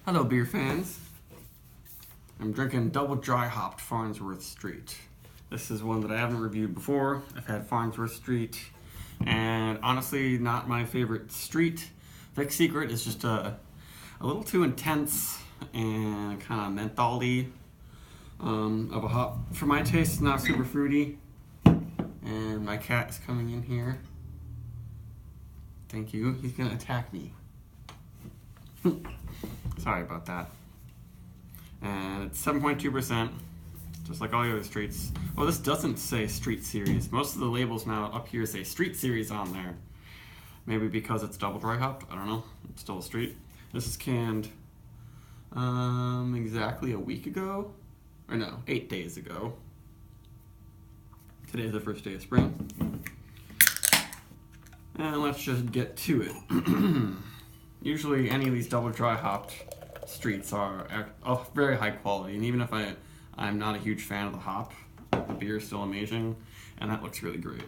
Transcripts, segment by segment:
Hello, beer fans. I'm drinking double dry hopped Farnsworth Street. This is one that I haven't reviewed before. I've had Farnsworth Street, and honestly, not my favorite street. Vic Secret is just a little too intense and kind of menthol-y of a hop. For my taste, it's not super fruity. And my cat is coming in here. Thank you. He's gonna attack me. Sorry about that. And it's 7.2%, just like all the other streets. Oh, this doesn't say Street Series. Most of the labels now up here say Street Series on there. Maybe because it's double dry hopped. I don't know. It's still a street. This is canned exactly a week ago. Or no, 8 days ago. Today's the first day of spring. And let's just get to it. Usually any of these double dry hopped streets are of very high quality, and even if I'm not a huge fan of the hop, the beer is still amazing, and that looks really great.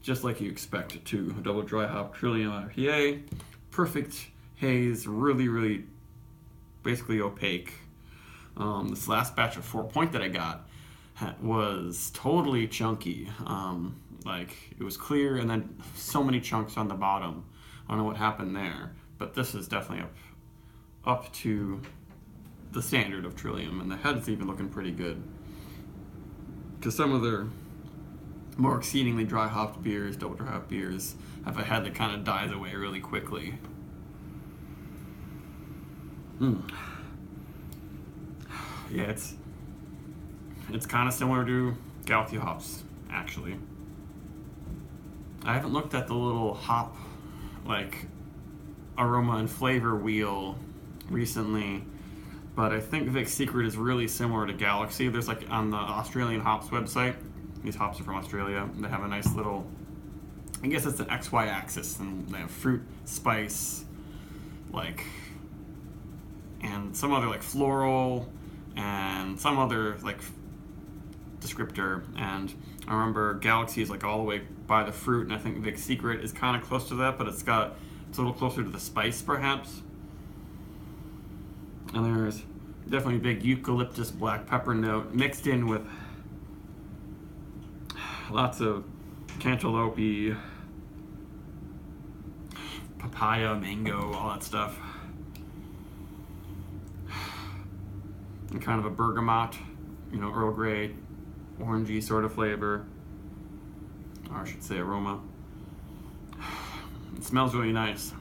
Just like you expect it to. A double dry hop Trillium IPA, perfect haze, really basically opaque. This last batch of 4 Point that I got was totally chunky. Like it was clear and then so many chunks on the bottom. I don't know what happened there, but this is definitely up to the standard of Trillium, and the head's even looking pretty good. Because some of their more exceedingly dry hopped beers, double dry hopped beers, have a head that kind of dies away really quickly. Yeah, it's kind of similar to Galaxy hops, actually. I haven't looked at the little hop like aroma and flavor wheel recently, but I think Vic Secret is really similar to Galaxy. There's like on the Australian hops website, these hops are from Australia, they have a nice little, I guess it's an XY axis, and they have fruit, spice, like, and some other like floral, and some other like descriptor. And I remember Galaxy is like all the way by the fruit, and I think Vic Secret is kind of close to that, but it's a little closer to the spice perhaps. And there's definitely a big eucalyptus black pepper note mixed in with lots of cantaloupe, papaya, mango, all that stuff. And kind of a bergamot, Earl Grey, orangey sort of flavor, or I should say aroma. It smells really nice.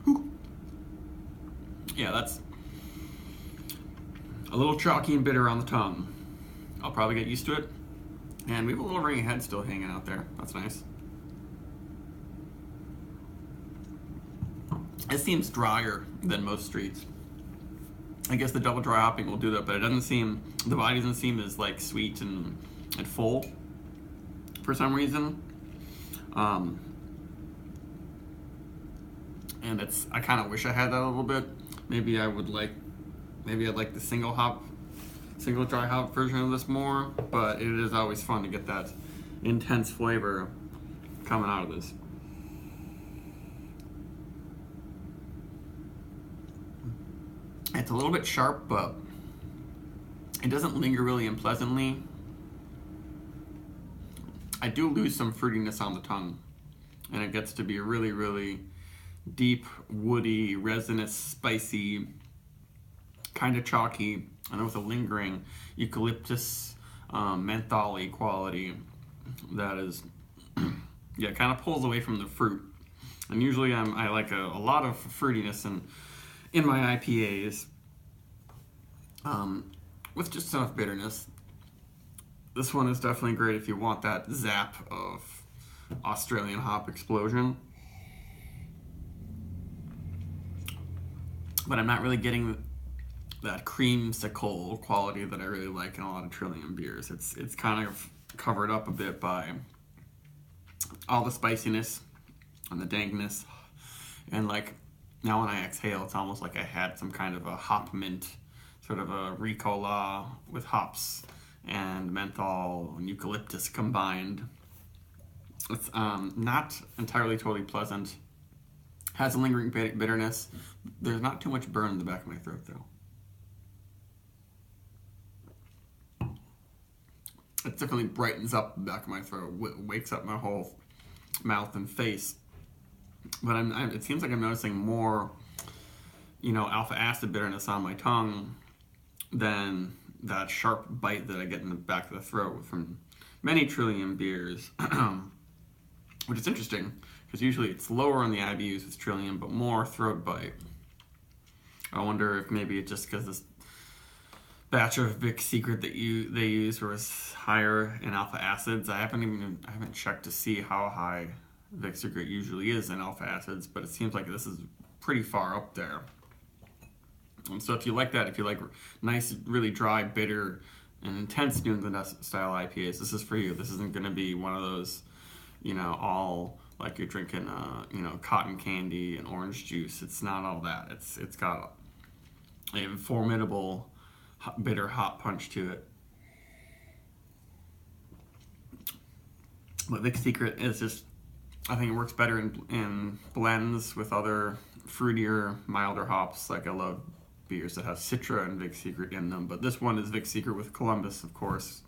Whew. Yeah, that's a little chalky and bitter on the tongue. I'll probably get used to it. And we have a little ring of head still hanging out there. That's nice. It seems drier than most streets. I guess the double dry hopping will do that, but it doesn't seem, the body doesn't seem as like sweet and full for some reason. And I kind of wish I had that a little bit. Maybe I'd like the single dry hop version of this more, but it is always fun to get that intense flavor coming out of this. It's a little bit sharp, but it doesn't linger really unpleasantly. I do lose some fruitiness on the tongue, and it gets to be really deep, woody, resinous, spicy, kind of chalky, and with a lingering eucalyptus, menthol-y quality that is, yeah, kind of pulls away from the fruit. And usually I like a lot of fruitiness in my IPAs, with just enough bitterness. This one is definitely great if you want that zap of Australian hop explosion. But I'm not really getting that creamsicle quality that I really like in a lot of Trillium beers. It's kind of covered up a bit by all the spiciness and the dankness, and like now when I exhale, it's almost like I had some kind of a hop mint, sort of a Ricola with hops and menthol and eucalyptus combined. It's not entirely totally pleasant. Has a lingering bitterness. There's not too much burn in the back of my throat, though. It definitely brightens up the back of my throat, wakes up my whole mouth and face. But it seems like I'm noticing more, alpha acid bitterness on my tongue than that sharp bite that I get in the back of the throat from many Trillium beers, which is interesting because usually it's lower on the IBUs with Trillium, but more throat bite. I wonder if maybe it's just because this batch of Vic Secret that they use was higher in alpha acids. I haven't checked to see how high Vic Secret usually is in alpha acids, but it seems like this is pretty far up there. And so if you like that, if you like nice, really dry, bitter, and intense New England style IPAs, this is for you. This isn't going to be one of those, all like you're drinking, cotton candy and orange juice. It's not all that. It's got a formidable, bitter hop punch to it. But Vic Secret is just, I think it works better in blends with other fruitier, milder hops. Like I love beers that have Citra and Vic Secret in them, but this one is Vic Secret with Columbus, of course,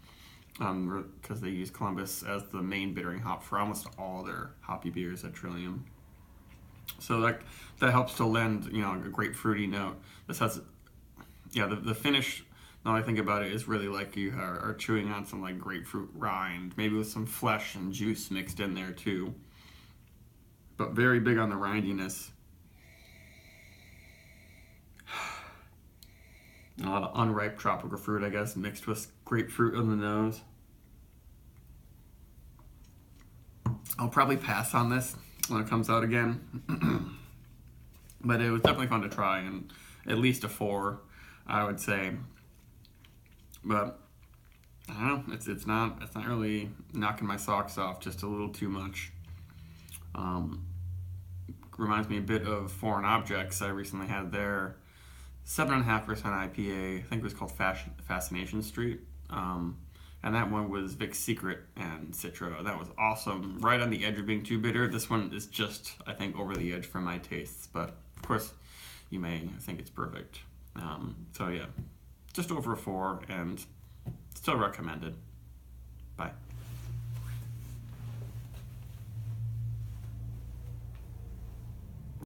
because they use Columbus as the main bittering hop for almost all their hoppy beers at Trillium. So that helps to lend, a great fruity note. This has, the finish, now I think about it, is really like you are chewing on some like grapefruit rind, maybe with some flesh and juice mixed in there too. But very big on the rindiness. A lot of unripe tropical fruit, I guess, mixed with grapefruit on the nose. I'll probably pass on this when it comes out again. But it was definitely fun to try, and at least a 4, I would say. But I don't know, it's not really knocking my socks off, just a little too much. Reminds me a bit of Foreign Objects. I recently had their 7.5% IPA. I think it was called Fascination Street. And that one was Vic Secret and Citra. That was awesome. Right on the edge of being too bitter. This one is just, I think, over the edge for my tastes. But, of course, you may think it's perfect. So, yeah, just over a 4 and still recommended. Bye.